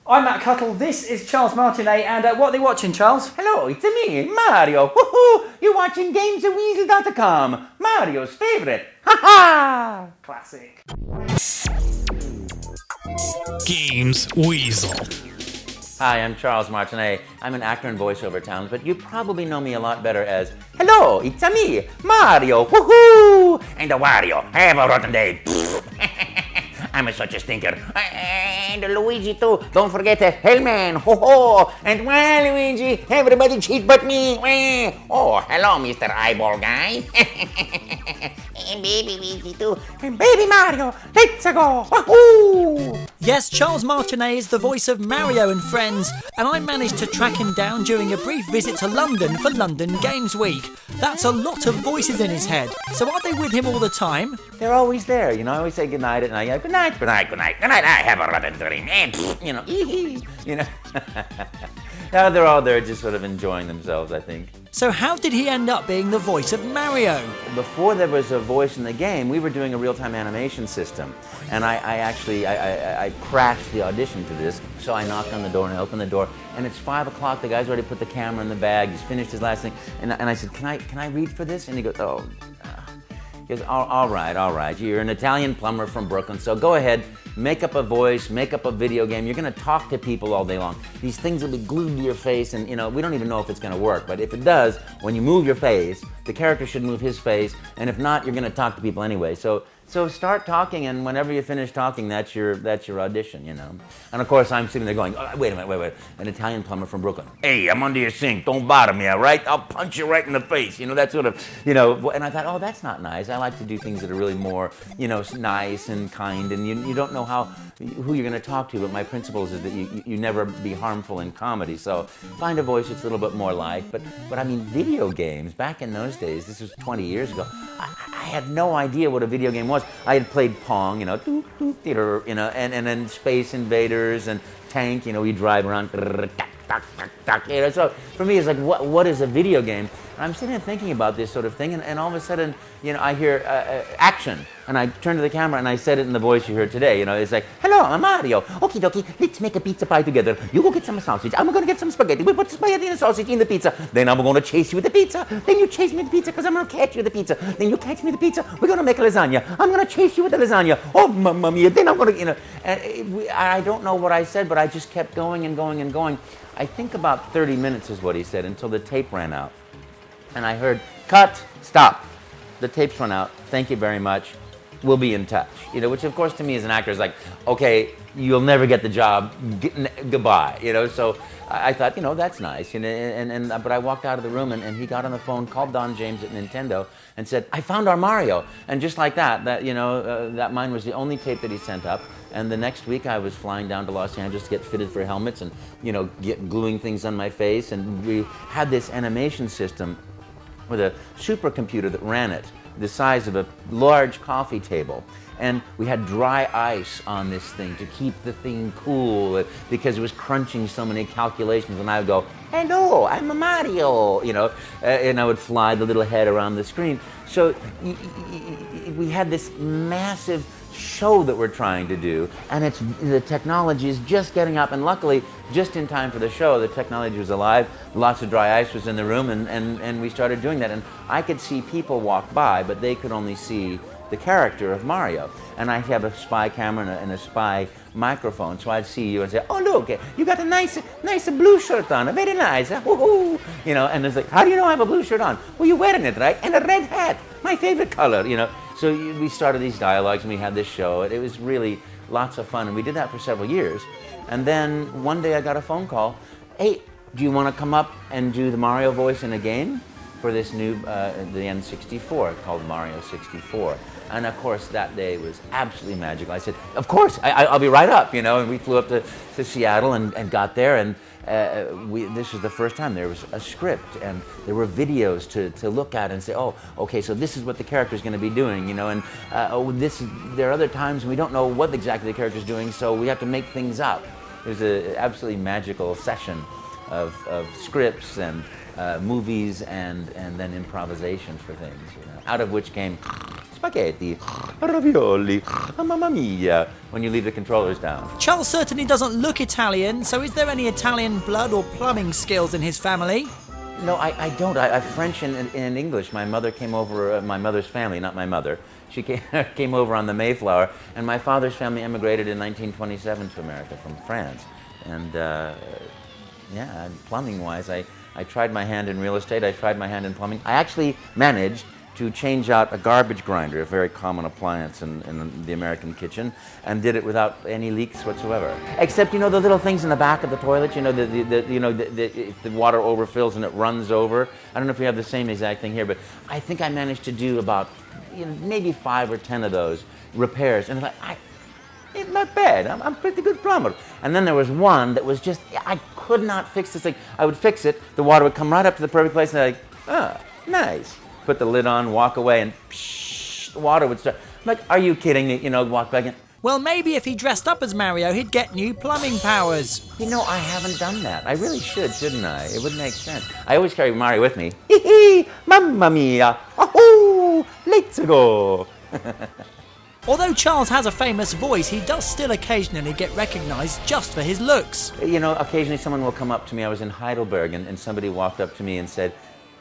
I'm Matt Cuttle, this is Charles Martinet, and what are they watching, Charles? Hello, it's me, Mario. Woohoo! You're watching Gamesweasel.com, Mario's favorite. Ha ha! Classic. Gamesweasel. Hi, I'm Charles Martinet. I'm an actor and voiceover talent, but you probably know me a lot better as Hello, it's me, Mario. Woohoo! And the Wario. Have a rotten day. I'm such a stinker. And Luigi too. Don't forget Hellman. Ho ho. And well, Luigi, everybody cheat but me. Oh, hello, Mr. Eyeball Guy. And baby Luigi too. And baby Mario. Let's go. Woohoo! Yes, Charles Martinet is the voice of Mario and Friends, and I managed to track him down during a brief visit to London for London Games Week. That's a lot of voices in his head. So are they with him all the time? They're always there, you know. I always say goodnight at night. Good night, good night, good night, good night. I have a rotten dream. And, you know, you know. Now they're all there just sort of enjoying themselves, I think. So how did he end up being the voice of Mario? Before there was a voice in the game, we were doing a real-time animation system. And I crashed the audition to this. So I knocked on the door and I opened the door. And it's 5 o'clock. The guy's already put the camera in the bag. He's finished his last thing. And I said, can I read for this? And he goes, oh. He goes, all right. You're an Italian plumber from Brooklyn, so go ahead, make up a voice, make up a video game. You're going to talk to people all day long. These things will be glued to your face, and you know we don't even know if it's going to work. But if it does, when you move your face, the character should move his face, and if not, you're going to talk to people anyway. So start talking, and whenever you finish talking, that's your audition, you know. And of course, I'm sitting there going, oh, wait a minute, an Italian plumber from Brooklyn. Hey, I'm under your sink. Don't bother me, all right? I'll punch you right in the face. You know, that sort of, you know. And I thought, oh, that's not nice. I like to do things that are really more, you know, nice and kind. And you don't know who you're going to talk to. But my principle is that you never be harmful in comedy. So find a voice that's a little bit more like. But I mean, video games back in those days. This was 20 years ago. I had no idea what a video game was. I had played Pong, you know, theater, you know, and then Space Invaders and Tank, you know, we drive around, you know. So for me, it's like, what is a video game? And I'm sitting there thinking about this sort of thing, and all of a sudden, you know, I hear action, and I turn to the camera and I said it in the voice you heard today. You know, it's like, hello, I'm Mario. Okie dokie, let's make a pizza pie together. You go get some sausage. I'm gonna get some spaghetti. We put spaghetti and sausage in the pizza. Then I'm gonna chase you with the pizza. Then you chase me with the pizza because I'm gonna catch you with the pizza. Then you catch me with the pizza. We're gonna make a lasagna. I'm gonna chase you with the lasagna. Oh, mamma mia. Then I'm gonna, you know. And I don't know what I said, but I just kept going and going and going. I think about 30 minutes is what he said until the tape ran out. And I heard, cut, stop. The tape's run out. Thank you very much. We'll be in touch. You know, which of course to me as an actor is like, okay, you'll never get the job. Goodbye. You know, so I thought, you know, that's nice. You know, but I walked out of the room and he got on the phone, called Don James at Nintendo, and said, I found our Mario. And just like that, you know, that mine was the only tape that he sent up. And the next week I was flying down to Los Angeles to get fitted for helmets and, you know, gluing things on my face. And we had this animation system with a supercomputer that ran it, the size of a large coffee table. And we had dry ice on this thing to keep the thing cool because it was crunching so many calculations. And I would go, hello, I'm a Mario, you know, and I would fly the little head around the screen. So we had this massive show that we're trying to do, and the technology is just getting up, and luckily, just in time for the show, the technology was alive, lots of dry ice was in the room, and we started doing that, and I could see people walk by, but they could only see the character of Mario. And I have a spy camera and a spy microphone, so I'd see you and say, oh look, you got a nice blue shirt on, very nice, woohoo, you know, and it's like, how do you know I have a blue shirt on? Well, you're wearing it, right? And a red hat, my favorite color, you know. So we started these dialogues and we had this show. It was really lots of fun, and we did that for several years. And then one day I got a phone call, hey, do you want to come up and do the Mario voice in a game for this new, the N64 called Mario 64. And of course that day was absolutely magical. I said, of course, I'll be right up, you know, and we flew up to Seattle and got there, and this was the first time there was a script and there were videos to look at and say, oh, okay, so this is what the character's going to be doing, you know, and there are other times we don't know what exactly the character's doing, so we have to make things up. It was an absolutely magical session. of scripts and movies and then improvisations for things, out of which came spaghetti, ravioli, mamma mia, when you leave the controllers down. Charles certainly doesn't look Italian, so is there any Italian blood or plumbing skills in his family? No, I don't. I'm French and English. My mother came over, my mother's family, not my mother. She came over on the Mayflower, and my father's family immigrated in 1927 to America from France. And plumbing-wise, I tried my hand in real estate, I tried my hand in plumbing. I actually managed to change out a garbage grinder, a very common appliance in the American kitchen, and did it without any leaks whatsoever. Except, the little things in the back of the toilet, if the water overfills and it runs over. I don't know if we have the same exact thing here, but I think I managed to do about maybe 5 or 10 of those repairs. And it's not bad. I'm a pretty good plumber. And then there was one that was just, I could not fix this thing. I would fix it, the water would come right up to the perfect place, and nice. Put the lid on, walk away, and the water would start. I'm like, are you kidding me? Walk back in. Well, maybe if he dressed up as Mario, he'd get new plumbing powers. I haven't done that. I really shouldn't I? It would make sense. I always carry Mario with me. Hee hee, mamma mia, oh, let's go. Although Charles has a famous voice, he does still occasionally get recognised just for his looks. Occasionally someone will come up to me. I was in Heidelberg, and somebody walked up to me and said,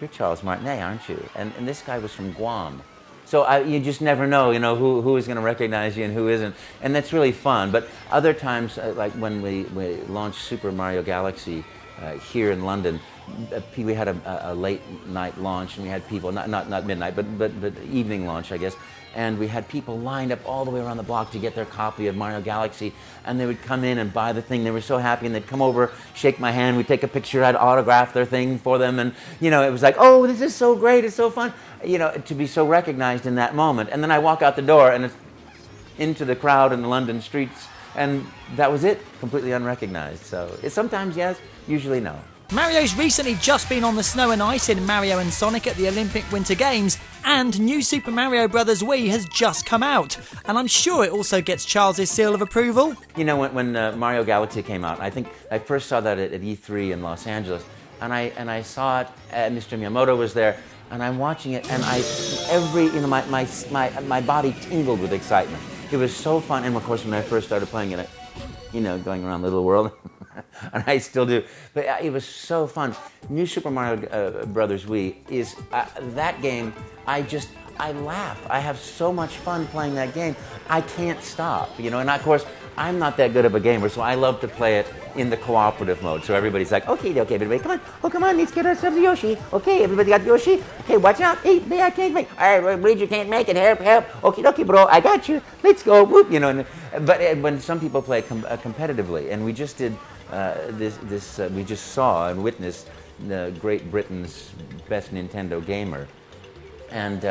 "You're Charles Martinet, aren't you?" And this guy was from Guam. So you just never know, who is going to recognize you and who isn't. And that's really fun. But other times, like when we launched Super Mario Galaxy here in London, we had a late night launch, and we had people, not midnight, but evening launch, I guess. And we had people lined up all the way around the block to get their copy of Mario Galaxy, and they would come in and buy the thing. They were so happy, and they'd come over, shake my hand, we'd take a picture, I'd autograph their thing for them, and it was like, oh, this is so great, it's so fun, to be so recognized in that moment. And then I walk out the door, and it's into the crowd in the London streets, and that was it, completely unrecognized. So sometimes yes, usually no. Mario's recently just been on the snow and ice in Mario and Sonic at the Olympic Winter Games, and new Super Mario Bros. Wii has just come out, and I'm sure it also gets Charles' seal of approval. When Mario Galaxy came out, I think I first saw that at E3 in Los Angeles, and I saw it, Mr. Miyamoto was there, and I'm watching it, and my body tingled with excitement. It was so fun, and of course when I first started playing it, going around the little world, and I still do. But it was so fun. New Super Mario Brothers Wii is that game. I laugh. I have so much fun playing that game. I can't stop. And of course I'm not that good of a gamer, so I love to play it in the cooperative mode. So everybody's like, okay, everybody, come on. Oh, come on, let's get ourselves a Yoshi. Okay, everybody got Yoshi. Okay, watch out. Hey, I can't make. All right, Luigi can't make it. Help. Okay, bro, I got you. Let's go. Whoop, But when some people play competitively, and we just did we just saw and witnessed Great Britain's Best Nintendo Gamer and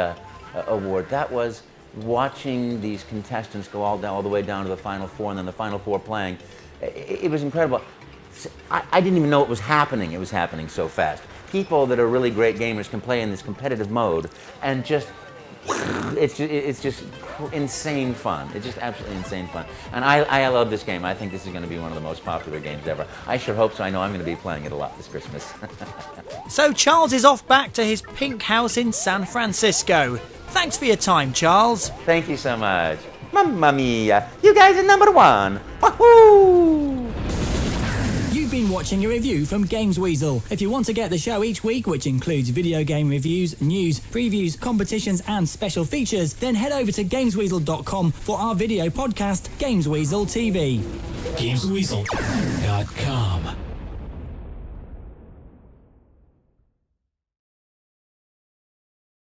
award. That was watching these contestants go all the way down to the Final Four, and then the Final Four playing. It was incredible. I didn't even know it was happening. It was happening so fast. People that are really great gamers can play in this competitive mode, and it's just insane fun. It's just absolutely insane fun. And I love this game. I think this is going to be one of the most popular games ever. I sure hope so. I know I'm going to be playing it a lot this Christmas. So Charles is off back to his pink house in San Francisco. Thanks for your time, Charles. Thank you so much. Mamma mia, you guys are number one. Wahoo! You've been watching a review from Gamesweasel. If you want to get the show each week, which includes video game reviews, news, previews, competitions and special features, then head over to Gamesweasel.com for our video podcast, Gamesweasel TV. Gamesweasel.com